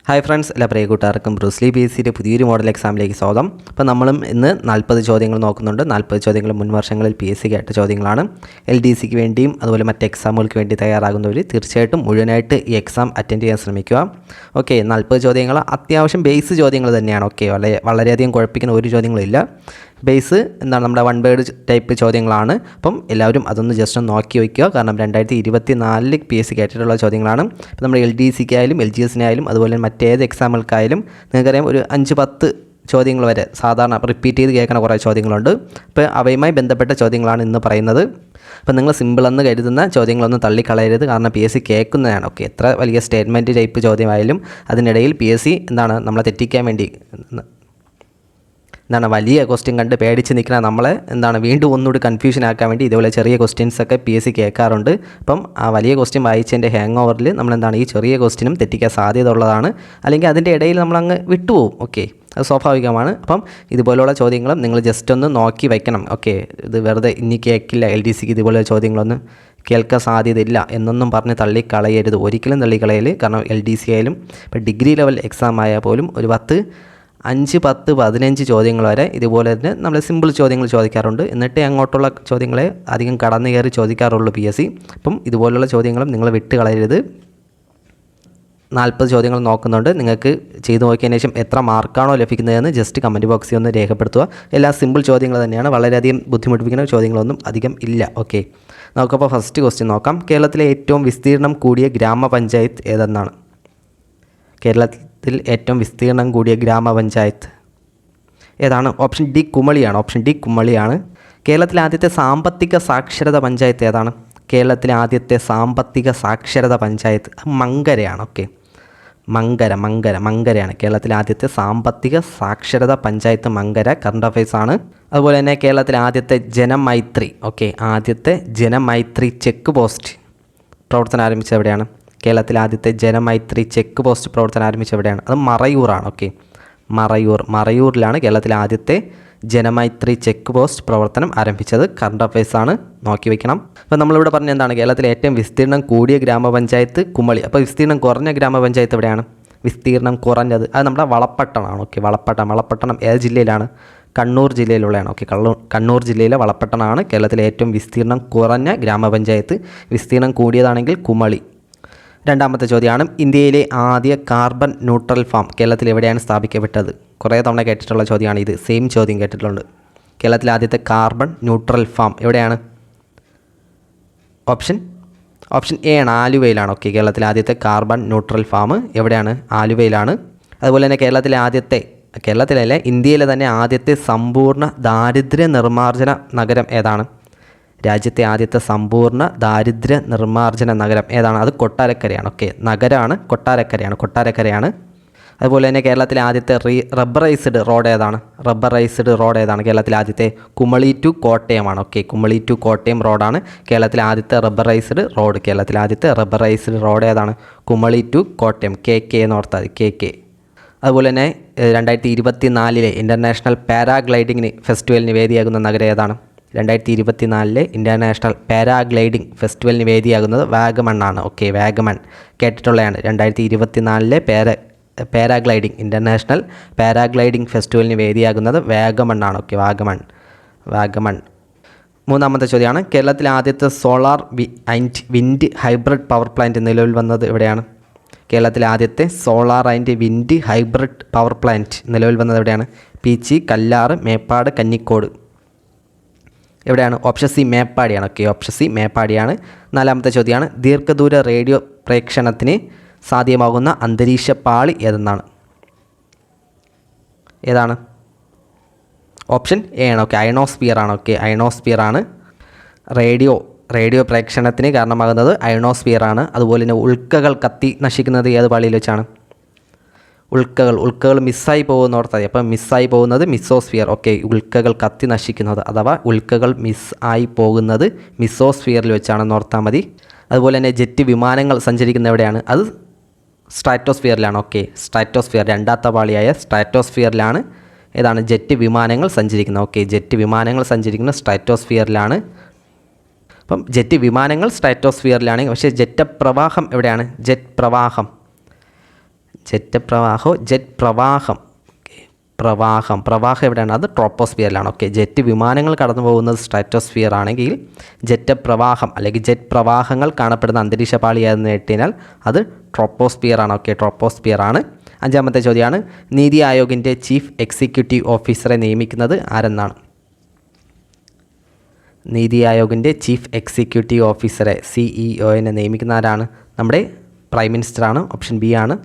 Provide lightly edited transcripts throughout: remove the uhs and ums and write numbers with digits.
Hi friends, എല്ലാ പ്രിയ കൂട്ടുകാർക്കും Bruce Lee PSCയുടെ പുതിയൊരു മോഡൽ എക്സാമിലേക്ക് സ്വാഗതം. അപ്പോൾ നമ്മളും ഇന്ന് 40 ചോദ്യങ്ങൾ നോക്കുന്നുണ്ട്. 40 ചോദ്യങ്ങൾ മുൻ വർഷങ്ങളിൽ PSC കേട്ട ചോദ്യങ്ങളാണ്. LDCക്ക് വേണ്ടിയും അതുപോലെ മറ്റ് എക്സാമുകൾക്ക് വേണ്ടി തയ്യാറാകുന്നവർ തീർച്ചയായിട്ടും മുഴുവനായിട്ട് ഈ എക്സാം അറ്റൻഡ് ചെയ്യാൻ ശ്രമിക്കുക. ഓക്കെ, 40 ചോദ്യങ്ങൾ അത്യാവശ്യം ബേസ് ചോദ്യങ്ങൾ തന്നെയാണ്. ഓക്കെ, വളരെയധികം കുഴപ്പിക്കുന്ന ഒരു ചോദ്യങ്ങളില്ല. ബേസ് എന്താണ്, നമ്മുടെ വൺ വേർഡ് ടൈപ്പ് ചോദ്യങ്ങളാണ്. അപ്പം എല്ലാവരും അതൊന്ന് ജസ്റ്റ് ഒന്ന് നോക്കി വയ്ക്കുക. കാരണം 2024 PSC കേട്ടിട്ടുള്ള ചോദ്യങ്ങളാണ്. ഇപ്പോൾ നമ്മുടെ LDCക്കായാലും LGSനായാലും അതുപോലെ മറ്റേത് എക്സാമുകൾക്കായാലും നിങ്ങൾക്കറിയാം ഒരു 5-10 ചോദ്യങ്ങൾ വരെ സാധാരണ റിപ്പീറ്റ് ചെയ്ത് കേൾക്കുന്ന കുറേ ചോദ്യങ്ങളുണ്ട്. അപ്പോൾ അവയുമായി ബന്ധപ്പെട്ട ചോദ്യങ്ങളാണ് ഇന്ന് പറയുന്നത്. അപ്പോൾ നിങ്ങൾ സിമ്പിളെന്ന് കരുതുന്ന ചോദ്യങ്ങളൊന്നും തള്ളിക്കളയരുത്. കാരണം PSC കേൾക്കുന്നതാണ്. ഓക്കെ, എത്ര വലിയ സ്റ്റേറ്റ്മെൻറ്റ് ടൈപ്പ് ചോദ്യമായാലും അതിനിടയിൽ PSC എന്താണ് നമ്മളെ തെറ്റിക്കാൻ വേണ്ടി വലിയ ക്വസ്റ്റ്യൻ കണ്ട് പേടിച്ച് നിൽക്കുന്ന നമ്മളെ വീണ്ടും ഒന്നുകൂടി കൺഫ്യൂഷൻ ആക്കാൻ വേണ്ടി ഇതുപോലെ ചെറിയ ക്വസ്റ്റ്യൻസൊക്കെ PSC കേൾക്കാറുണ്ട്. അപ്പം ആ വലിയ ക്വസ്റ്റ്യൻ വായിച്ചതിൻ്റെ ഹാങ് ഓവറിൽ ഈ ചെറിയ ക്വസ്റ്റ്യനും തെറ്റിക്കാൻ സാധ്യത ഉള്ളതാണ്. അല്ലെങ്കിൽ അതിൻ്റെ ഇടയിൽ നമ്മളങ്ങ് വിട്ടുപോകും. ഓക്കെ, അത് സ്വാഭാവികമാണ്. അപ്പം ഇതുപോലുള്ള ചോദ്യങ്ങളും നിങ്ങൾ ജസ്റ്റ് ഒന്ന് നോക്കി വയ്ക്കണം. ഓക്കെ, ഇത് വെറുതെ ഇനി കേൾക്കില്ല, LDCക്ക് ഇതുപോലെ ചോദ്യങ്ങളൊന്നും കേൾക്കാൻ സാധ്യതയില്ല എന്നൊന്നും പറഞ്ഞ് തള്ളിക്കളയരുത്. ഒരിക്കലും തള്ളിക്കളയൽ. കാരണം LDC ആയാലും ഇപ്പോൾ ഡിഗ്രി ലെവൽ എക്സാം ആയാൽ പോലും ഒരു 5, 10, 15 ചോദ്യങ്ങൾ വരെ ഇതുപോലെ തന്നെ നമ്മൾ സിമ്പിൾ ചോദ്യങ്ങൾ ചോദിക്കാറുണ്ട്. എന്നിട്ട് അങ്ങോട്ടുള്ള ചോദ്യങ്ങളെ അധികം കടന്നു കയറി ചോദിക്കാറുള്ളൂ PSC. അപ്പം ഇതുപോലുള്ള ചോദ്യങ്ങളും നിങ്ങൾ വിട്ട് കളയരുത്. 40 ചോദ്യങ്ങൾ നോക്കുന്നുണ്ട്. നിങ്ങൾക്ക് ചെയ്തു നോക്കിയതിന് ശേഷം എത്ര മാർക്കാണോ ലഭിക്കുന്നതെന്ന് ജസ്റ്റ് കമൻറ്റ് ബോക്സിൽ ഒന്ന് രേഖപ്പെടുത്തുക. എല്ലാം സിമ്പിൾ ചോദ്യങ്ങൾ തന്നെയാണ്. വളരെയധികം ബുദ്ധിമുട്ടിപ്പിക്കുന്ന ചോദ്യങ്ങളൊന്നും അധികം ഇല്ല. ഓക്കെ, നമുക്കപ്പോൾ ഫസ്റ്റ് ക്വസ്റ്റ്യൻ നോക്കാം. കേരളത്തിലെ ഏറ്റവും വിസ്തീർണം കൂടിയ ഗ്രാമപഞ്ചായത്ത് ഏതെന്നാണ്? കേരളത്തിൽ ഏറ്റവും വിസ്തീർണം കൂടിയ ഗ്രാമപഞ്ചായത്ത് ഏതാണ്? ഓപ്ഷൻ ഡി കുമളിയാണ്. കേരളത്തിലെ ആദ്യത്തെ സാമ്പത്തിക സാക്ഷരത പഞ്ചായത്ത് ഏതാണ്? കേരളത്തിലെ ആദ്യത്തെ സാമ്പത്തിക സാക്ഷരത പഞ്ചായത്ത് മങ്കരയാണ്. ഓക്കെ, മങ്കരയാണ് കേരളത്തിലെ ആദ്യത്തെ സാമ്പത്തിക സാക്ഷരത പഞ്ചായത്ത്. മങ്കര. കറണ്ട് അഫയേഴ്സ് ആണ്. അതുപോലെ തന്നെ കേരളത്തിലെ ആദ്യത്തെ ജനമൈത്രി, ആദ്യത്തെ ജനമൈത്രി ചെക്ക് പോസ്റ്റ് പ്രവർത്തനം ആരംഭിച്ചത് എവിടെയാണ്? കേരളത്തിലെ ആദ്യത്തെ ജനമൈത്രി ചെക്ക് പോസ്റ്റ് പ്രവർത്തനം ആരംഭിച്ചത് എവിടെയാണ്? അത് മറയൂറാണ്. ഓക്കെ, മറയൂരിലാണ് കേരളത്തിലെ ആദ്യത്തെ ജനമൈത്രി ചെക്ക് പോസ്റ്റ് പ്രവർത്തനം ആരംഭിച്ചത്. കറണ്ട് അഫയേഴ്സ് ആണ്, നോക്കി വയ്ക്കണം. അപ്പോൾ നമ്മളിവിടെ പറഞ്ഞ എന്താണ്? കേരളത്തിലെ ഏറ്റവും വിസ്തീർണം കൂടിയ ഗ്രാമപഞ്ചായത്ത് കുമളി. അപ്പോൾ വിസ്തീർണം കുറഞ്ഞ ഗ്രാമപഞ്ചായത്ത് എവിടെയാണ്? വിസ്തീർണം കുറഞ്ഞത് അത് നമ്മുടെ വളപട്ടണമാണ്. ഓക്കെ, വളപട്ടണം ഏത് ജില്ലയിലാണ്? കണ്ണൂർ ജില്ലയിലുള്ളതാണ്. ഓക്കെ, കണ്ണൂർ ജില്ലയിലെ വളപട്ടണമാണ് കേരളത്തിലെ ഏറ്റവും വിസ്തീർണം കുറഞ്ഞ ഗ്രാമപഞ്ചായത്ത്. വിസ്തീർണം കൂടിയതാണെങ്കിൽ കുമളി. രണ്ടാമത്തെ ചോദ്യമാണ്, ഇന്ത്യയിലെ ആദ്യ കാർബൺ ന്യൂട്രൽ ഫാം കേരളത്തിൽ എവിടെയാണ് സ്ഥാപിക്കപ്പെട്ടത്? കുറേ തവണ കേട്ടിട്ടുള്ള ചോദ്യമാണ് ഇത്. സെയിം ചോദ്യം കേട്ടിട്ടുണ്ട്. കേരളത്തിലെ ആദ്യത്തെ കാർബൺ ന്യൂട്രൽ ഫാം എവിടെയാണ്? ഓപ്ഷൻ എ ആണ്, ആലുവയിലാണ്. ഓക്കെ, കേരളത്തിലെ ആദ്യത്തെ കാർബൺ ന്യൂട്രൽ ഫാം എവിടെയാണ്? ആലുവയിലാണ്. അതുപോലെ തന്നെ ഇന്ത്യയിലെ തന്നെ ആദ്യത്തെ സമ്പൂർണ്ണ ദാരിദ്ര്യ നിർമ്മാർജ്ജന നഗരം ഏതാണ്? രാജ്യത്തെ ആദ്യത്തെ സമ്പൂർണ്ണ ദാരിദ്ര്യ നിർമ്മാർജ്ജന നഗരം ഏതാണ്? അത് കൊട്ടാരക്കരയാണ്. ഓക്കെ, നഗരമാണ്, കൊട്ടാരക്കരയാണ്. അതുപോലെ തന്നെ കേരളത്തിലെ ആദ്യത്തെ റബ്ബറൈസ്ഡ് റോഡ് ഏതാണ്? കേരളത്തിലെ ആദ്യത്തെ കുമളി ടു കോട്ടയമാണ്. ഓക്കെ, കുമളി ടു കോട്ടയം റോഡാണ് കേരളത്തിലെ ആദ്യത്തെ റബ്ബറൈസ്ഡ് റോഡ്. ഏതാണ്? കുമളി ടു കോട്ടയം. KK എന്ന് ഓർത്താൽ മതി, KK. അതുപോലെ തന്നെ 2024 ഇൻ്റർനാഷണൽ പാരാഗ്ലൈഡിംഗ് ഫെസ്റ്റിവലിന് വേദിയാകുന്ന നഗരം ഏതാണ്? 2024 ഇൻ്റർനാഷണൽ പാരാഗ്ലൈഡിംഗ് ഫെസ്റ്റിവലിന് വേദിയാകുന്നത് വാഗമണ്ണാണ്. ഓക്കെ, വാഗമൺ കേട്ടിട്ടുള്ളതാണ്. 2024 പാരാഗ്ലൈഡിംഗ് ഇൻ്റർനാഷണൽ പാരാഗ്ലൈഡിംഗ് ഫെസ്റ്റിവലിന് വേദിയാകുന്നത് വാഗമണ്ണാണ്. ഓക്കെ, വാഗമൺ. മൂന്നാമത്തെ ചോദ്യമാണ്, കേരളത്തിലെ ആദ്യത്തെ solar and wind hybrid power plant നിലവിൽ വന്നത് എവിടെയാണ്? കേരളത്തിലെ ആദ്യത്തെ solar and wind hybrid power plant നിലവിൽ വന്നത് എവിടെയാണ്? പീച്ചി, കല്ലാറ്, മേപ്പാട്, കഞ്ഞിക്കോട്. എവിടെയാണ്? ഓപ്ഷൻ സി മേപ്പാടിയാണ്. ഓക്കെ, ഓപ്ഷൻ സി മേപ്പാടിയാണ്. നാലാമത്തെ ചോദ്യമാണ്, ദീർഘദൂര റേഡിയോ പ്രേക്ഷണത്തിന് സാധ്യമാകുന്ന അന്തരീക്ഷ പാളി ഏതാണ്? ഓപ്ഷൻ എ ആണ്. ഓക്കെ, അയണോസ്ഫിയർ ആണ്. റേഡിയോ പ്രേക്ഷണത്തിന് കാരണമാകുന്നത് അയണോസ്ഫിയർ ആണ്. അതുപോലെ തന്നെ ഉൽക്കകൾ കത്തി നശിക്കുന്നത് ഏത് പാളിയിൽ വെച്ചാണ്? ഉൽക്കകൾ മിസ്സായി പോകുന്നോർത്തായി. അപ്പം മിസ്സായി പോകുന്നത് മിസോസ്ഫിയർ. ഓക്കെ, ഉൽക്കകൾ കത്തി നശിക്കുന്നത് അഥവാ ഉൽക്കകൾ മിസ്സായി പോകുന്നത് മിസോസ്ഫിയറിൽ വെച്ചാണെന്ന് ഓർത്താൽ മതി. അതുപോലെ തന്നെ ജെറ്റ് വിമാനങ്ങൾ സഞ്ചരിക്കുന്ന എവിടെയാണ്? അത് സ്ട്രാറ്റോസ്ഫിയറിലാണ്. ഓക്കെ, രണ്ടാമത്തെ പാളിയായ സ്ട്രാറ്റോസ്ഫിയറിലാണ് ഏതാണ്? ജെറ്റ് വിമാനങ്ങൾ സഞ്ചരിക്കുന്നത്. ഓക്കെ, ജെറ്റ് വിമാനങ്ങൾ സഞ്ചരിക്കുന്ന സ്ട്രാറ്റോസ്ഫിയറിലാണ്. അപ്പം ജെറ്റ് വിമാനങ്ങൾ സ്ട്രാറ്റോസ്ഫിയറിലാണ്. പക്ഷേ ജെറ്റ് പ്രവാഹം എവിടെയാണ്? ജെറ്റ് ജെറ്റ് പ്രവാഹമോ ജെറ്റ് പ്രവാഹം. പ്രവാഹം എവിടെയാണ്? അത് ട്രോപ്പോസ്ഫിയറിലാണ്. ഓക്കെ, ജെറ്റ് വിമാനങ്ങൾ കടന്നു പോകുന്നത് സ്ട്രാറ്റോസ്ഫിയർ ആണെങ്കിൽ ജെറ്റ് പ്രവാഹം അല്ലെങ്കിൽ ജെറ്റ് പ്രവാഹങ്ങൾ കാണപ്പെടുന്ന അന്തരീക്ഷ പാളി എന്ന് കേട്ടാൽ അത് ട്രോപ്പോസ്ഫിയർ ആണ്. ഓക്കെ, ട്രോപ്പോസ്ഫിയർ ആണ്. അഞ്ചാമത്തെ ചോദ്യമാണ്, നീതി ആയോഗിൻ്റെ ചീഫ് എക്സിക്യൂട്ടീവ് ഓഫീസറെ നിയമിക്കുന്നത് ആരെന്നാണ്? നീതി ആയോഗിൻ്റെ ചീഫ് എക്സിക്യൂട്ടീവ് ഓഫീസറെ CEO നിയമിക്കുന്ന ആരാണ്? നമ്മുടെ പ്രൈം മിനിസ്റ്ററാണ്. ഓപ്ഷൻ ബി ആണ്.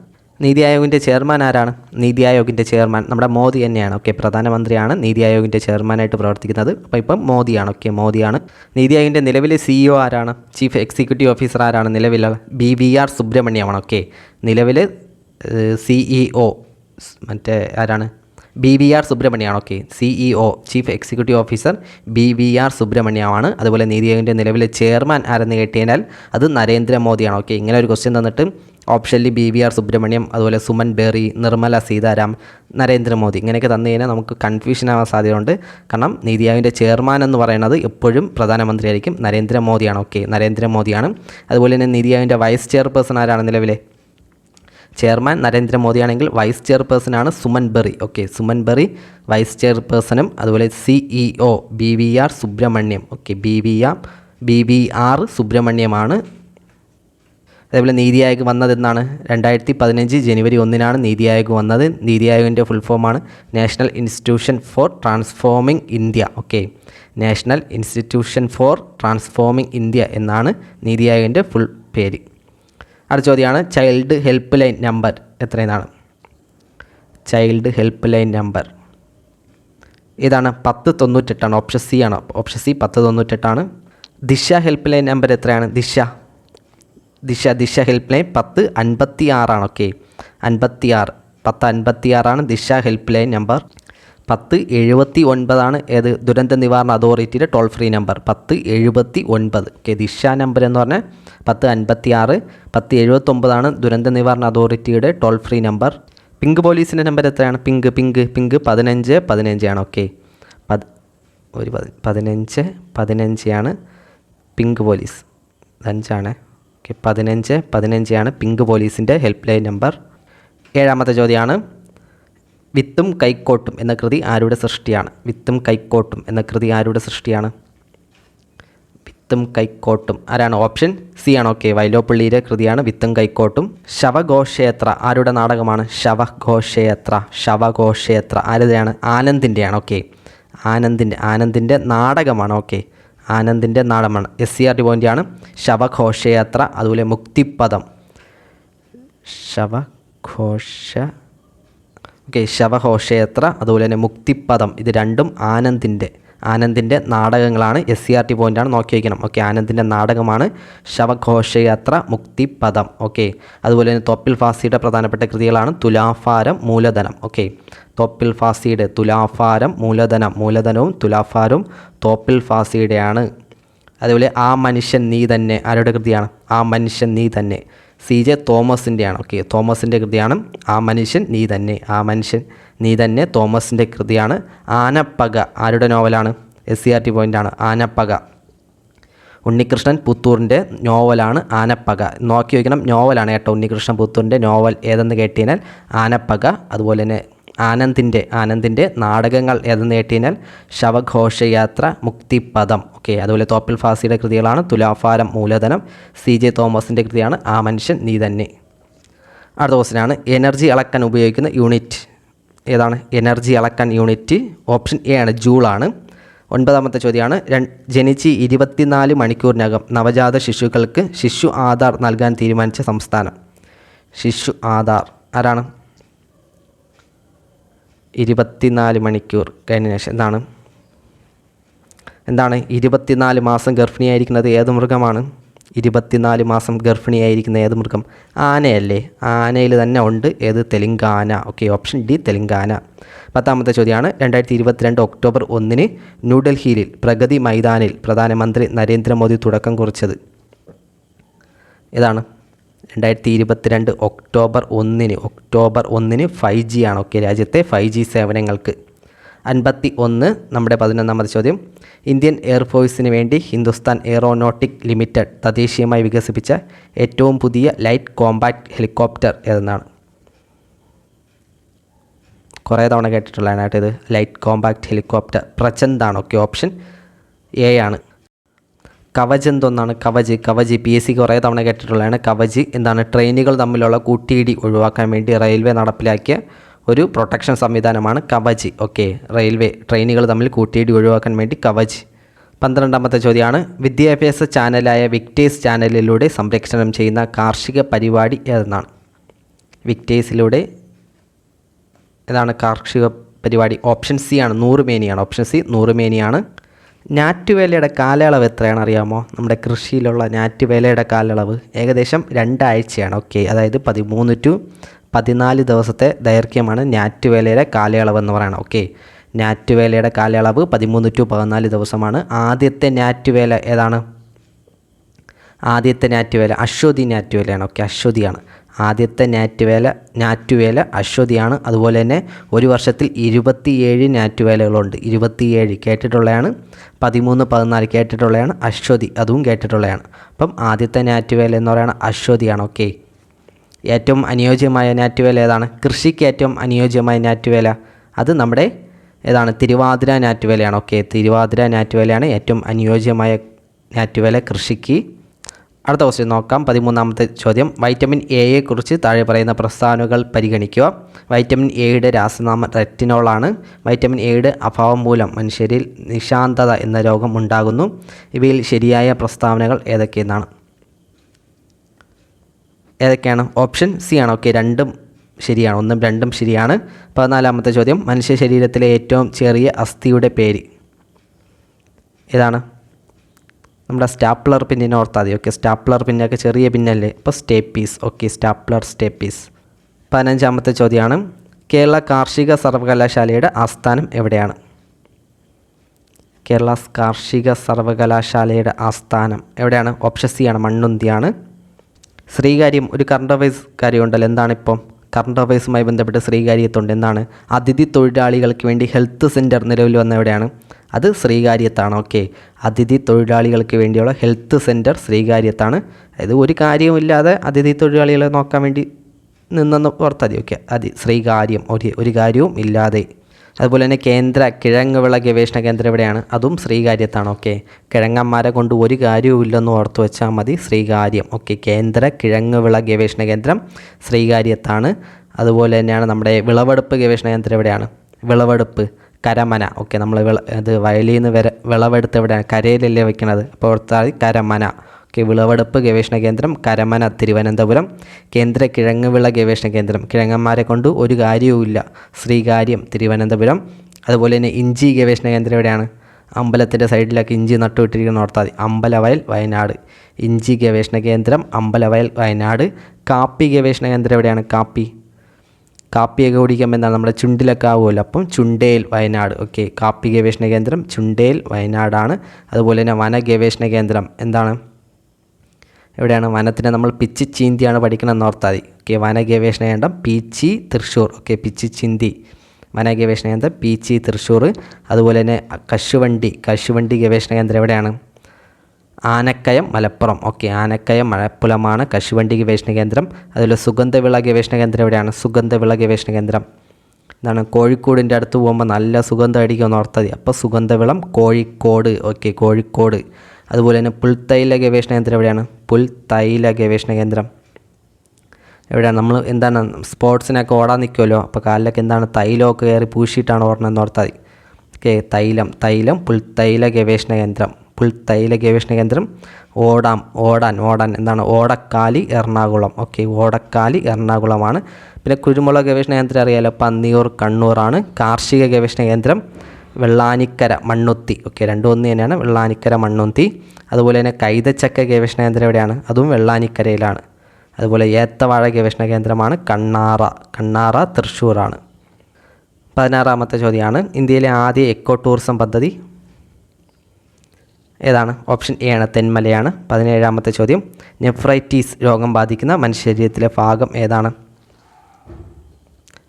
നീതി ആയോഗിൻ്റെ ചെയർമാൻ ആരാണ്? നീതി ആയോഗിൻ്റെ ചെയർമാൻ നമ്മുടെ മോദി തന്നെയാണ്. ഓക്കെ, പ്രധാനമന്ത്രിയാണ് നീതി ആയോഗിൻ്റെ ചെയർമാനായിട്ട് പ്രവർത്തിക്കുന്നത്. അപ്പോൾ ഇപ്പം മോദിയാണ്. ഓക്കെ, മോദിയാണ്. നീതി ആയോഗിൻ്റെ നിലവിലെ CEO ആരാണ്? ചീഫ് എക്സിക്യൂട്ടീവ് ഓഫീസർ ആരാണ് നിലവിൽ? BVR സുബ്രഹ്മണ്യമാണ്. ഓക്കെ, നിലവിൽ CEO മറ്റേ ആരാണ്? BVR സുബ്രഹ്മണ്യമാണ്. Okay, CEO chief executive officer BVR സുബ്രഹ്മണ്യമാണ്. അതുപോലെ നീതി ആയോഗിൻ്റെ നിലവിലെ ചെയർമാൻ ആരെന്ന് കേട്ടുകഴിഞ്ഞാൽ അത് നരേന്ദ്രമോദിയാണ്. ഓക്കെ, ഇങ്ങനെ ഒരു ക്വസ്റ്റ്യൻ തന്നിട്ട് ഓപ്ഷനിൽ BVR സുബ്രഹ്മണ്യം, അതുപോലെ സുമൻ ബേറി, നിർമ്മല സീതാരാം, നരേന്ദ്രമോദി ഇങ്ങനെയൊക്കെ തന്നു കഴിഞ്ഞാൽ നമുക്ക് കൺഫ്യൂഷൻ ആവാൻ സാധ്യതയുണ്ട്. കാരണം നീതി ആയോഗിൻ്റെ ചെയർമാൻ എന്ന് പറയുന്നത് എപ്പോഴും പ്രധാനമന്ത്രിയായിരിക്കും. നരേന്ദ്രമോദിയാണ്. ഓക്കെ, നരേന്ദ്രമോദിയാണ്. അതുപോലെ തന്നെ നീതി ആയോഗിൻ്റെ വൈസ് ചെയർപേഴ്സൺ ആരാണ്? നിലവിലെ ചെയർമാൻ നരേന്ദ്രമോദിയാണെങ്കിൽ വൈസ് ചെയർപേഴ്സണാണ് സുമൻ ബെറി. ഓക്കെ, സുമൻ ബെറി വൈസ് ചെയർപേഴ്സണും. അതുപോലെ CEO BVR Subrahmanyam. Okay, BVR സുബ്രഹ്മണ്യമാണ്. അതേപോലെ നീതി ആയോഗ് വന്നതെന്നാണ്? 2015 ജനുവരി 1 നീതി ആയോഗ് വന്നത്. നീതി ആയോഗിൻ്റെ ഫുൾ ഫോമാണ് national institution for transforming India. Okay, national institution for transforming India എന്നാണ് നീതി ആയോഗിൻ്റെ ഫുൾ പേര്. അടുത്ത ചോദ്യമാണ്, ചൈൽഡ് ഹെൽപ്പ് ലൈൻ നമ്പർ എത്രയെന്നാണ്? ചൈൽഡ് ഹെൽപ്പ് ലൈൻ നമ്പർ ഏതാണ്? 1098 ഓപ്ഷൻ സി ആണ്. Option C 1098. Disha help line number എത്രയാണ്? ദിശ ഹെൽപ്പ് ലൈൻ 1056. ഓക്കെ, 1056 ദിശ ഹെൽപ്പ് ലൈൻ നമ്പർ. 1079 ഏത്? ദുരന്ത നിവാരണ അതോറിറ്റിയുടെ ടോൾ ഫ്രീ നമ്പർ 1079. ഓക്കെ, ദിശ നമ്പർ എന്ന് പറഞ്ഞാൽ 1056. 1079 ദുരന്ത നിവാരണ അതോറിറ്റിയുടെ ടോൾ ഫ്രീ നമ്പർ. പിങ്ക് പോലീസിൻ്റെ നമ്പർ എത്രയാണ്? Pink 1515 okay, 1515 pink police. 5 okay, 1515 pink പോലീസിൻ്റെ ഹെൽപ്പ് ലൈൻ നമ്പർ. ഏഴാമത്തെ ചോദ്യമാണ്, വിത്തും കൈക്കോട്ടും എന്ന കൃതി ആരുടെ സൃഷ്ടിയാണ്? വിത്തും കൈക്കോട്ടും എന്ന കൃതി ആരുടെ സൃഷ്ടിയാണ്? വിത്തും കൈക്കോട്ടും ആരാണ്? ഓപ്ഷൻ സി ആണ്. ഓക്കെ, വൈലോപ്പിള്ളിയുടെ കൃതിയാണ് വിത്തും കൈക്കോട്ടും. ശവഘോഷയാത്ര ആരുടെ നാടകമാണ്? ശവഘോഷയാത്ര ആരുടെയാണ്? ആനന്ദിൻ്റെയാണ്. ഓക്കെ, ആനന്ദിൻ്റെ നാടകമാണ്. ഓക്കെ, ആനന്ദിൻ്റെ നാടകമാണ്. SCRT പോയിൻ്റാണ്. ശവഘോഷയാത്ര, അതുപോലെ മുക്തിപദം. ശവഘോഷയാത്ര, അതുപോലെ തന്നെ മുക്തിപദം, ഇത് രണ്ടും ആനന്ദിൻ്റെ നാടകങ്ങളാണ്. SCRT പോയിൻ്റാണ്, നോക്കി വയ്ക്കണം. ഓക്കെ, ആനന്ദിൻ്റെ നാടകമാണ് ശവഘോഷയാത്ര, മുക്തിപദം. ഓക്കെ, അതുപോലെ തന്നെ തോപ്പിൽ ഫാസിയുടെ പ്രധാനപ്പെട്ട കൃതികളാണ് തുലാഭാരം, മൂലധനം. ഓക്കെ, തോപ്പിൽ ഫാസിയുടെ തുലാഭാരം, മൂലധനവും തുലാഭാരവും തോപ്പിൽ ഫാസിയുടെയാണ്. അതുപോലെ ആ മനുഷ്യൻ നീ തന്നെ ആരുടെ കൃതിയാണ്? ആ മനുഷ്യൻ നീ തന്നെ CJ തോമസിൻ്റെയാണ്. ഓക്കെ, തോമസിൻ്റെ കൃതിയാണ് ആ മനുഷ്യൻ നീ തന്നെ തോമസിൻ്റെ കൃതിയാണ്. ആനപ്പക ആരുടെ നോവലാണ്? SCRT പോയിൻ്റാണ്. ആനപ്പക ഉണ്ണികൃഷ്ണൻ പുത്തൂറിൻ്റെ നോവലാണ് ആനപ്പക. നോക്കി വയ്ക്കണം, നോവലാണ് കേട്ടോ. ഉണ്ണികൃഷ്ണൻ പുത്തൂറിൻ്റെ നോവൽ ഏതെന്ന് കേട്ടുകഴിഞ്ഞാൽ ആനപ്പക. അതുപോലെ തന്നെ ആനന്ദിൻ്റെ നാടകങ്ങൾ ഏതെന്ന് കേട്ടുകഴിഞ്ഞാൽ ശവഘോഷയാത്ര, മുക്തിപദം. ഓക്കെ, അതുപോലെ തോപ്പിൽ ഫാസിയുടെ കൃതികളാണ് തുലാഭാരം, മൂലധനം. CJ തോമസിൻ്റെ കൃതിയാണ് ആ മനുഷ്യൻ നീ തന്നെ. അടുത്ത ക്വസ്റ്റ്യനാണ്, എനർജി അളക്കാൻ ഉപയോഗിക്കുന്ന യൂണിറ്റ് ഏതാണ്? എനർജി അളക്കാൻ യൂണിറ്റ് ഓപ്ഷൻ എ ആണ്, ജൂളാണ്. 9ാമത്തെ ചോദ്യമാണ്, ജനിച്ച് 24 മണിക്കൂറിനകം നവജാത ശിശുക്കൾക്ക് ശിശു ആധാർ നൽകാൻ തീരുമാനിച്ച സംസ്ഥാനം. ശിശു ആധാർ ആരാണ്? 24 മണിക്കൂർ കഴിഞ്ഞ ശേഷം എന്താണ് 24 മാസം ഗർഭിണിയായിരിക്കുന്നത് ഏത് മൃഗമാണ്? 24 മാസം ഗർഭിണിയായിരിക്കുന്ന ഏത് മൃഗം? ആനയല്ലേ? ആനയിൽ തന്നെ ഉണ്ട് ഏത്? Telangana. Okay, option D Telangana. 10ാമത്തെ ചോദ്യമാണ്, 2022 ഒക്ടോബർ 1 ന്യൂഡൽഹിയിൽ പ്രഗതി മൈതാനിൽ പ്രധാനമന്ത്രി നരേന്ദ്രമോദി തുടക്കം കുറിച്ചത് ഏതാണ്? 2022 ഒക്ടോബർ 1 5G ആണ്. ഓക്കെ, രാജ്യത്തെ 5G സേവനങ്ങൾക്ക്. 51 നമ്മുടെ 11ാമത്തെ ചോദ്യം, ഇന്ത്യൻ എയർഫോഴ്സിന് വേണ്ടി ഹിന്ദുസ്ഥാൻ എയറോനോട്ടിക് ലിമിറ്റഡ് തദ്ദേശീയമായി വികസിപ്പിച്ച ഏറ്റവും പുതിയ ലൈറ്റ് കോമ്പാക്ട് ഹെലികോപ്റ്റർ ഏതെന്നാണ്? കുറേ തവണ കേട്ടിട്ടുള്ളതാണ് കേട്ടോ ഇത്. ലൈറ്റ് കോമ്പാക്ട് ഹെലികോപ്റ്റർ പ്രചന്താണ്. ഓക്കെ, ഓപ്ഷൻ എ ആണ്. കവച് എന്തൊന്നാണ്? കവച് PSC കുറേ തവണ കേട്ടിട്ടുള്ളതാണ്. കവച് എന്താണ്? ട്രെയിനുകൾ തമ്മിലുള്ള കൂട്ടിയിടി ഒഴിവാക്കാൻ വേണ്ടി റെയിൽവേ നടപ്പിലാക്കിയ ഒരു പ്രൊട്ടക്ഷൻ സംവിധാനമാണ് കവച്. ഓക്കെ, റെയിൽവേ ട്രെയിനുകൾ തമ്മിൽ കൂട്ടിയിടി ഒഴിവാക്കാൻ വേണ്ടി കവച്. 12ാമത്തെ ചോദ്യമാണ്, വിദ്യാഭ്യാസ ചാനലായ വിക്ടേഴ്സ് ചാനലിലൂടെ സംപ്രേഷണം ചെയ്യുന്ന കാർഷിക പരിപാടി ഏതെന്നാണ്? വിക്ടേഴ്സിലൂടെ ഏതാണ് കാർഷിക പരിപാടി? ഓപ്ഷൻ സി ആണ്, നൂറുമേനിയാണ്. Option C നൂറുമേനിയാണ്. ഞാറ്റുവേലയുടെ കാലയളവ് എത്രയാണ് അറിയാമോ? നമ്മുടെ കൃഷിയിലുള്ള ഞാറ്റുവേലയുടെ കാലയളവ് ഏകദേശം 2 ആഴ്ചയാണ്. ഓക്കെ, അതായത് 13 to 14 ദിവസത്തെ ദൈർഘ്യമാണ് ഞാറ്റുവേലയുടെ കാലയളവ് എന്ന് പറയുന്നത്. ഓക്കെ, ഞാറ്റുവേലയുടെ കാലയളവ് 13 to 14 ദിവസമാണ്. ആദ്യത്തെ ഞാറ്റുവേല ഏതാണ്? ആദ്യത്തെ ഞാറ്റുവേല അശ്വതി ഞാറ്റുവേലയാണ്. ഓക്കെ, അശ്വതിയാണ് ആദ്യത്തെ ഞാറ്റുവേല അശ്വതിയാണ്. അതുപോലെ തന്നെ ഒരു വർഷത്തിൽ 27 ഞാറ്റുവേലകളുണ്ട്. 27 കേട്ടിട്ടുള്ളതാണ്. 13, 14 കേട്ടിട്ടുള്ളതാണ്. അശ്വതി അതും കേട്ടിട്ടുള്ളതാണ്. അപ്പം ആദ്യത്തെ ഞാറ്റുവേല എന്ന് പറയുന്നത് അശ്വതിയാണ്. ഓക്കെ, ഏറ്റവും അനുയോജ്യമായ ഞാറ്റുവേല ഏതാണ്? കൃഷിക്ക് ഏറ്റവും അനുയോജ്യമായ ഞാറ്റുവേല അത് നമ്മുടെ ഏതാണ്? തിരുവാതിര ഞാറ്റുവേലയാണ്. ഓക്കെ, തിരുവാതിര ഞാറ്റുവേലയാണ് ഏറ്റവും അനുയോജ്യമായ ഞാറ്റുവേല കൃഷിക്ക്. അടുത്ത ക്വസ്റ്റ്യൻ നോക്കാം. 13ാമത്തെ ചോദ്യം, വൈറ്റമിൻ എയെക്കുറിച്ച് താഴെ പറയുന്ന പ്രസ്താവനകൾ പരിഗണിക്കുക. വൈറ്റമിൻ എയുടെ രാസനാമം റെറ്റിനോളാണ്. വൈറ്റമിൻ എയുടെ അഭാവം മൂലം മനുഷ്യരിൽ നിശാന്തത എന്ന രോഗം ഉണ്ടാകുന്നു. ഇവയിൽ ശരിയായ പ്രസ്താവനകൾ ഏതൊക്കെയാണ്? ഓപ്ഷൻ സി ആണ്. ഓക്കെ, രണ്ടും ശരിയാണ്. 1ഉം 2ഉം ശരിയാണ്. 14ാമത്തെ ചോദ്യം, മനുഷ്യ ശരീരത്തിലെ ഏറ്റവും ചെറിയ അസ്ഥിയുടെ പേര് ഏതാണ്? നമ്മുടെ സ്റ്റാപ്ലർ പിന്നിനെ ഓർത്താൽ മതി. ഓക്കെ, സ്റ്റാപ്ലർ പിന്നൊക്കെ ചെറിയ പിന്നല്ലേ, അപ്പോൾ സ്റ്റേപ്പീസ്. ഓക്കെ, സ്റ്റാപ്ലർ സ്റ്റേപ്പീസ്. 15ാമത്തെ ചോദ്യമാണ്, കേരള കാർഷിക സർവകലാശാലയുടെ ആസ്ഥാനം എവിടെയാണ്? കേരള കാർഷിക സർവകലാശാലയുടെ ആസ്ഥാനം എവിടെയാണ്? ഓപ്ഷൻ സി ആണ്, മണ്ണുന്തിയാണ്. ശ്രീകാര്യം ഒരു കറണ്ട് അഫയേഴ്സ് കാര്യമുണ്ടല്ലോ, എന്താണിപ്പം കറണ്ട് അഫയേഴ്സുമായി ബന്ധപ്പെട്ട് ശ്രീകാര്യത്തുണ്ട്. എന്താണ്? അതിഥി തൊഴിലാളികൾക്ക് വേണ്ടി ഹെൽത്ത് സെൻറ്റർ നിലവിൽ വന്ന എവിടെയാണ്? അത് ശ്രീകാര്യത്താണ്. ഓക്കെ, അതിഥി തൊഴിലാളികൾക്ക് വേണ്ടിയുള്ള ഹെൽത്ത് സെൻറ്റർ ശ്രീകാര്യത്താണ്. അതായത് ഒരു കാര്യവുമില്ലാതെ അതിഥി തൊഴിലാളികളെ നോക്കാൻ വേണ്ടി നിന്നെന്ന് ഓർത്താൽ മതി. ഓക്കെ, ശ്രീകാര്യം ഒരു കാര്യവും ഇല്ലാതെ. അതുപോലെ തന്നെ കേന്ദ്ര കിഴങ്ങുവിള ഗവേഷണ കേന്ദ്രം എവിടെയാണ്? അതും ശ്രീകാര്യത്താണ്. ഓക്കെ, കിഴങ്ങന്മാരെ കൊണ്ട് ഒരു കാര്യവും ഇല്ലെന്ന് ഓർത്ത് വെച്ചാൽ മതി, ശ്രീകാര്യം. ഓക്കെ, കേന്ദ്ര കിഴങ്ങുവിള ഗവേഷണ കേന്ദ്രം ശ്രീകാര്യത്താണ്. അതുപോലെ തന്നെയാണ് നമ്മുടെ വിളവെടുപ്പ് ഗവേഷണ കേന്ദ്രം എവിടെയാണ്? വിളവെടുപ്പ് കരമന. ഓക്കെ, നമ്മൾ ഇത് വയലിൽ നിന്ന് വിളവെടുത്ത് എവിടെയാണ്? കരയിലല്ലേ വയ്ക്കണത്, അപ്പോൾ ഓർത്താൽ കരമന. ഓക്കെ, വിളവെടുപ്പ് ഗവേഷണ കേന്ദ്രം കരമന, തിരുവനന്തപുരം. കേന്ദ്ര കിഴങ്ങുവിള ഗവേഷണ കേന്ദ്രം കിഴങ്ങന്മാരെ കൊണ്ട് ഒരു കാര്യവുമില്ല, ശ്രീകാര്യം, തിരുവനന്തപുരം. അതുപോലെ തന്നെ ഇഞ്ചി ഗവേഷണ കേന്ദ്രം എവിടെയാണ്? അമ്പലത്തിൻ്റെ സൈഡിലൊക്കെ ഇഞ്ചി നട്ടുവിട്ടിരിക്കുന്ന ഓർത്താൽ മതി, അമ്പലവയൽ, വയനാട്. ഇഞ്ചി ഗവേഷണ കേന്ദ്രം അമ്പലവയൽ, വയനാട്. കാപ്പി ഗവേഷണ കേന്ദ്രം എവിടെയാണ്? കാപ്പിയൊക്കെ കുടിക്കുമ്പോൾ എന്താണ്? നമ്മുടെ ചുണ്ടിലൊക്കെ ആവുമല്ലോ, അപ്പം ചുണ്ടേൽ, വയനാട്. ഓക്കെ, കാപ്പി ഗവേഷണ കേന്ദ്രം ചുണ്ടേൽ, വയനാടാണ്. അതുപോലെ തന്നെ വന ഗവേഷണ കേന്ദ്രം എന്താണ്? എവിടെയാണ്? വനത്തിനെ നമ്മൾ പിച്ചി ചീന്തിയാണ് പഠിക്കണമെന്ന് ഓർത്താൽ മതി. ഓക്കെ, വന ഗവേഷണ കേന്ദ്രം പീച്ചി, തൃശ്ശൂർ. ഓക്കെ, പിച്ചി ചിന്തി വന ഗവേഷണ കേന്ദ്രം പീച്ചി, തൃശ്ശൂർ. അതുപോലെ തന്നെ കശുവണ്ടി ഗവേഷണ കേന്ദ്രം എവിടെയാണ്? ആനക്കയം, മലപ്പുറം. ഓക്കെ, ആനക്കയം, മലപ്പുറമാണ് കശുവണ്ടി ഗവേഷണ കേന്ദ്രം. അതുപോലെ സുഗന്ധവിള ഗവേഷണ കേന്ദ്രം എവിടെയാണ്? സുഗന്ധവിള ഗവേഷണ കേന്ദ്രം എന്താണ്? കോഴിക്കോടിൻ്റെ അടുത്ത് പോകുമ്പോൾ നല്ല സുഗന്ധം അടിക്കുമെന്ന് ഓർത്താൽ മതി, അപ്പോൾ സുഗന്ധവിളം, കോഴിക്കോട്. ഓക്കെ, കോഴിക്കോട്. അതുപോലെ തന്നെ പുൽത്തൈല ഗവേഷണ കേന്ദ്രം എവിടെയാണ്? പുൽത്തൈല ഗവേഷണ കേന്ദ്രം എവിടെയാണ്? നമ്മൾ എന്താണ് സ്പോർട്സിനൊക്കെ ഓടാൻ നിൽക്കുമല്ലോ, അപ്പോൾ കാലിലൊക്കെ എന്താണ് തൈലമൊക്കെ കയറി പൂശിയിട്ടാണ് ഓടണമെന്ന് ഓർത്താൽ മതി. ഓക്കെ, തൈലം പുൽത്തൈല ഗവേഷണ കേന്ദ്രം. പുൽത്തൈല ഗവേഷണ കേന്ദ്രം ഓടാൻ എന്താണ്? ഓടക്കാലി, എറണാകുളം. ഓക്കെ, ഓടക്കാലി, എറണാകുളമാണ്. പിന്നെ കുരുമുളക് ഗവേഷണ കേന്ദ്രം അറിയാലോ, പന്നിയൂർ, കണ്ണൂറാണ്. കാർഷിക ഗവേഷണ കേന്ദ്രം വെള്ളാനിക്കര, മണ്ണുത്തി. ഓക്കെ, രണ്ടും ഒന്ന് തന്നെയാണ്, വെള്ളാനിക്കര, മണ്ണുത്തി. അതുപോലെ തന്നെ കൈതച്ചക്ക ഗവേഷണ കേന്ദ്രം എവിടെയാണ്? അതും വെള്ളാനിക്കരയിലാണ്. അതുപോലെ ഏത്തവാഴ ഗവേഷണ കേന്ദ്രമാണ് കണ്ണാറ, തൃശ്ശൂറാണ്. 16ാമത്തെ ചോദ്യമാണ്, ഇന്ത്യയിലെ ആദ്യ എക്കോ ടൂറിസം പദ്ധതി ഏതാണ്? ഓപ്ഷൻ എ ആണ്, തെന്മലയാണ്. 17ാമത്തെ ചോദ്യം, നെഫ്രൈറ്റീസ് രോഗം ബാധിക്കുന്ന മനുഷ്യ ശരീരത്തിലെ ഭാഗം ഏതാണ്?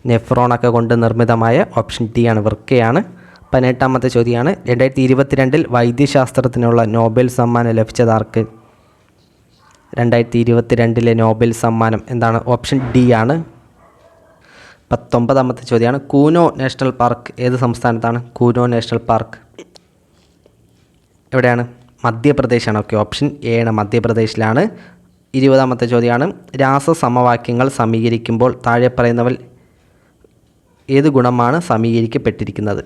നെഫ്രോണൊക്കെ കൊണ്ട് നിർമ്മിതമായ ഓപ്ഷൻ ഡി ആണ്, വൃക്കയാണ്. 18ാമത്തെ ചോദ്യമാണ്, 2022 വൈദ്യശാസ്ത്രത്തിനുള്ള നോബൽ സമ്മാനം ലഭിച്ചതാർക്ക്? 2022 നോബൽ സമ്മാനം എന്താണ്? ഓപ്ഷൻ ഡി ആണ്, 19ാമത്തെ ചോദ്യമാണ് കൂനോ നാഷണൽ പാർക്ക് ഏത് സംസ്ഥാനത്താണ്? കൂനോ നാഷണൽ പാർക്ക് എവിടെയാണ്? മധ്യപ്രദേശാണ്. ഓക്കെ, ഓപ്ഷൻ എ ആണ്, മധ്യപ്രദേശിലാണ്. 20ാമത്തെ ചോദ്യമാണ് രാസസമവാക്യങ്ങൾ സമീകരിക്കുമ്പോൾ താഴെ പറയുന്നവൽ ഏത് ഗുണമാണ് സമീകരിക്കപ്പെട്ടിരിക്കുന്നത്?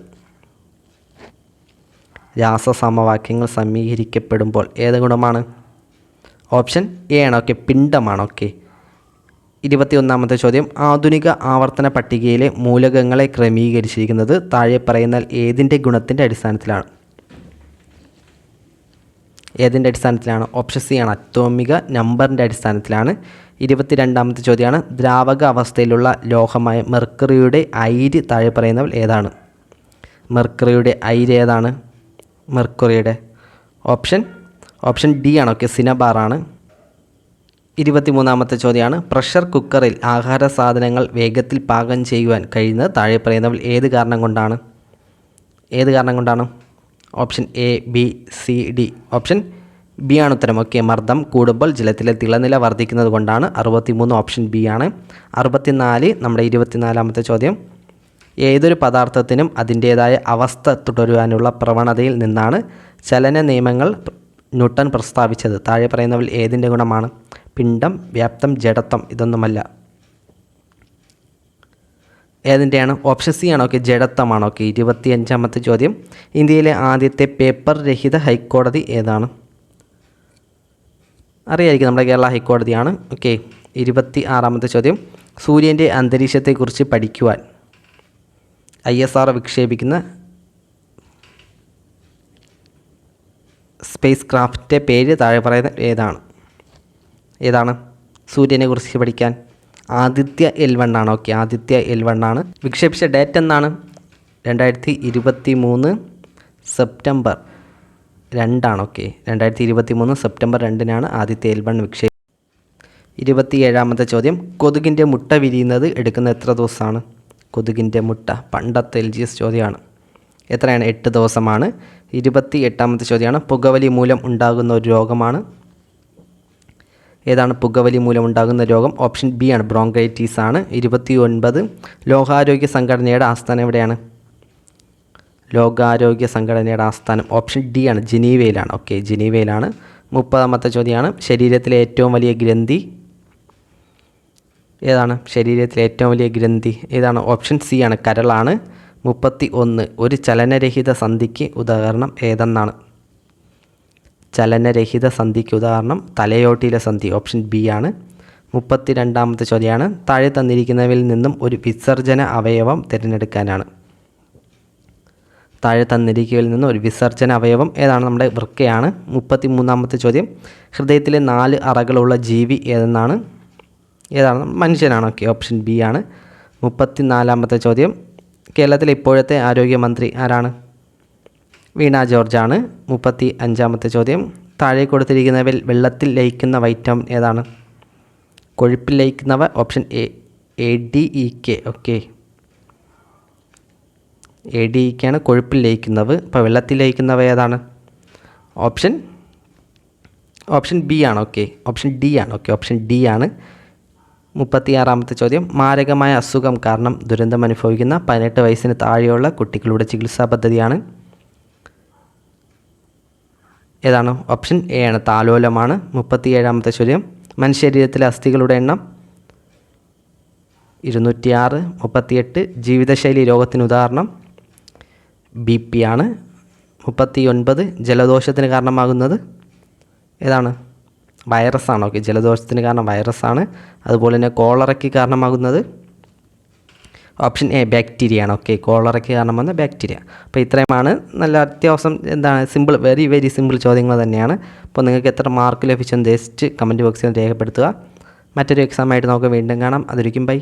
രാസസമവാക്യങ്ങൾ സമീകരിക്കപ്പെടുമ്പോൾ ഏത് ഗുണമാണ്? ഓപ്ഷൻ എ ആണ്. ഓക്കെ, പിണ്ഡമാണ്. ഓക്കെ. 21ാമത്തെ ചോദ്യം ആധുനിക ആവർത്തന പട്ടികയിലെ മൂലകങ്ങളെ ക്രമീകരിച്ചിരിക്കുന്നത് താഴെ പറയുന്ന ഏതിൻ്റെ ഗുണത്തിൻ്റെ അടിസ്ഥാനത്തിലാണ്? ഏതിൻ്റെ അടിസ്ഥാനത്തിലാണ്? ഓപ്ഷൻ സി ആണ്, അറ്റോമിക നമ്പറിൻ്റെ അടിസ്ഥാനത്തിലാണ്. 22ാമത്തെ ചോദ്യമാണ് ദ്രാവക അവസ്ഥയിലുള്ള ലോഹമായ മെർക്കുറിയുടെ അയിര് താഴെ പറയുന്നവൽ ഏതാണ്? മെർക്കുറിയുടെ അയിര് ഏതാണ്? മെർക്കുറിയുടെ ഓപ്ഷൻ ഡി ആണ്. ഓക്കെ, സിനബാറാണ്. 23ാമത്തെ ചോദ്യമാണ് പ്രഷർ കുക്കറിൽ ആഹാര സാധനങ്ങൾ വേഗത്തിൽ പാകം ചെയ്യുവാൻ കഴിയുന്നത് താഴെ പറയുന്നവൽ ഏത് കാരണം കൊണ്ടാണ്? Option A, B, C, D. Option B ആണ് ഉത്തരം. ഓക്കെ, മർദ്ദം കൂടുമ്പോൾ ജലത്തിലെ തിളനില വർദ്ധിക്കുന്നത് കൊണ്ടാണ്. 63 ഓപ്ഷൻ ബി ആണ്. 64 നമ്മുടെ 24ാമത്തെ ചോദ്യം ഏതൊരു പദാർത്ഥത്തിനും അതിൻ്റേതായ അവസ്ഥ തുടരുവാനുള്ള പ്രവണതയിൽ നിന്നാണ് ചലന നിയമങ്ങൾ ന്യൂട്ടൺ പ്രസ്താവിച്ചത്? താഴെ പറയുന്നവൽ ഏതിൻ്റെ ഗുണമാണ്? പിണ്ഡം, വ്യാപ്തം, ജഡത്വം. ഇതൊന്നുമല്ല. ഏതിൻ്റെയാണ്? ഓപ്ഷൻ സി ആണ്. ഓക്കെ, ജഡത്വമാണ്. ഓക്കെ. 25ാമത്തെ ചോദ്യം ഇന്ത്യയിലെ ആദ്യത്തെ പേപ്പർ രഹിത ഹൈക്കോടതി ഏതാണ്? അറിയായിരിക്കും, നമ്മുടെ കേരള ഹൈക്കോടതിയാണ്. ഓക്കെ. 26ാമത്തെ ചോദ്യം സൂര്യൻ്റെ അന്തരീക്ഷത്തെക്കുറിച്ച് പഠിക്കുവാൻ ISRO വിക്ഷേപിക്കുന്ന സ്പേസ് ക്രാഫ്റ്റിൻ്റെ പേര് താഴെ പറയുന്ന ഏതാണ്? സൂര്യനെ കുറിച്ച് പഠിക്കാൻ ആദിത്യ L1 ആണ്. ഓക്കെ, ആദിത്യ L1 ആണ്. വിക്ഷേപിച്ച ഡേറ്റ് എന്നാണ്? 2023 September 2 okay, 2023 September 2 Aditya L1 വിക്ഷേപിച്ചത്. 27ാമത്തെ ചോദ്യം കൊതുകിൻ്റെ മുട്ട വിരിയുന്നത് എടുക്കുന്ന എത്ര ദിവസമാണ്? കൊതുകിൻ്റെ മുട്ട പണ്ടത്തെ LGS ചോദ്യമാണ്. എത്രയാണ്? 8 ദിവസമാണ്. 28ാമത്തെ ചോദ്യമാണ് പുകവലി മൂലം ഉണ്ടാകുന്ന ഒരു രോഗമാണ്. ഏതാണ് പുകവലി മൂലം ഉണ്ടാകുന്ന രോഗം? ഓപ്ഷൻ ബി ആണ്, ബ്രോങ്കൈറ്റീസ് ആണ്. 29 ലോകാരോഗ്യ സംഘടനയുടെ ആസ്ഥാനം എവിടെയാണ്? ലോകാരോഗ്യ സംഘടനയുടെ ആസ്ഥാനം ഓപ്ഷൻ ഡി ആണ്, ജനീവയിലാണ്. ഓക്കെ, ജനീവയിലാണ്. 30ാമത്തെ ചോദ്യമാണ് ശരീരത്തിലെ ഏറ്റവും വലിയ ഗ്രന്ഥി ഏതാണ്? ശരീരത്തിലെ ഏറ്റവും വലിയ ഗ്രന്ഥി ഏതാണ്? ഓപ്ഷൻ സി ആണ്, കരളാണ്. 31 ഒരു ചലനരഹിത സന്ധിക്ക് ഉദാഹരണം ഏതെന്നാണ്? ചലനരഹിത സന്ധിക്ക് ഉദാഹരണം തലയോട്ടിയിലെ സന്ധി. ഓപ്ഷൻ ബി ആണ്. 32ാമത്തെ ചോദ്യമാണ് താഴെ തന്നിരിക്കുന്നവയിൽ നിന്നും ഒരു വിസർജന അവയവം തിരഞ്ഞെടുക്കാനാണ്. താഴെ തന്നിരിക്കുന്നതിൽ നിന്നും ഒരു വിസർജന അവയവം ഏതാണ്? നമ്മുടെ വൃക്കയാണ്. 33ാമത്തെ ചോദ്യം ഹൃദയത്തിലെ 4 അറകളുള്ള ജീവി ഏതാണ്? മനുഷ്യനാണ്. ഓക്കെ, ഓപ്ഷൻ ബി ആണ്. 34ാമത്തെ ചോദ്യം കേരളത്തിലെ ഇപ്പോഴത്തെ ആരോഗ്യമന്ത്രി ആരാണ്? വീണ ജോർജാണ്. 35ാമത്തെ ചോദ്യം താഴെ കൊടുത്തിരിക്കുന്നവയിൽ വെള്ളത്തിൽ ലയിക്കുന്ന വൈറ്റമിൻ ഏതാണ്? കൊഴുപ്പിൽ ലയിക്കുന്നവ option A, ADEK. Okay, ADEK ആണ് കൊഴുപ്പിൽ ലയിക്കുന്നവ. അപ്പോൾ വെള്ളത്തിൽ ലയിക്കുന്നവ ഏതാണ്? ഓപ്ഷൻ ബി ആണ്. ഓക്കെ, ഓപ്ഷൻ ഡി ആണ്. ഓക്കെ, ഓപ്ഷൻ ഡി ആണ്. 36ാമത്തെ ചോദ്യം മാരകമായ അസുഖം കാരണം ദുരന്തം അനുഭവിക്കുന്ന 18 വയസ്സിന് താഴെയുള്ള കുട്ടികളുടെ ചികിത്സാ പദ്ധതിയാണ് ഏതാണ്? ഓപ്ഷൻ എ ആണ്, താലോലമാണ്. 37ാമത്തെ ചോദ്യം മനുഷ്യശരീരത്തിലെ അസ്ഥികളുടെ എണ്ണം 206. 38 ജീവിതശൈലി രോഗത്തിന് ഉദാഹരണം BP ആണ്. 39 ജലദോഷത്തിന് കാരണമാകുന്നത് ഏതാണ്? വൈറസാണ്. ഓക്കെ, ജലദോഷത്തിന് കാരണം വൈറസാണ്. അതുപോലെ തന്നെ കോളറയ്ക്ക് കാരണമാകുന്നത് ഓപ്ഷൻ എ, ബാക്ടീരിയ ആണ്. ഓക്കെ, കോളറയ്ക്ക് കാരണമാകുന്ന ബാക്ടീരിയ. അപ്പോൾ ഇത്രയുമാണ്. നല്ല അത്യാവശ്യം സിമ്പിൾ, വെരി വെരി സിമ്പിൾ ചോദ്യങ്ങൾ തന്നെയാണ്. അപ്പോൾ നിങ്ങൾക്ക് എത്ര മാർക്ക് ലഭിച്ചെന്ന് ജസ്റ്റ് കമൻറ്റ് ബോക്സിൽ രേഖപ്പെടുത്തുക. മറ്റൊരു എക്സാമായിട്ട് നമുക്ക് വീണ്ടും കാണാം. അതൊരിക്കും ബൈ.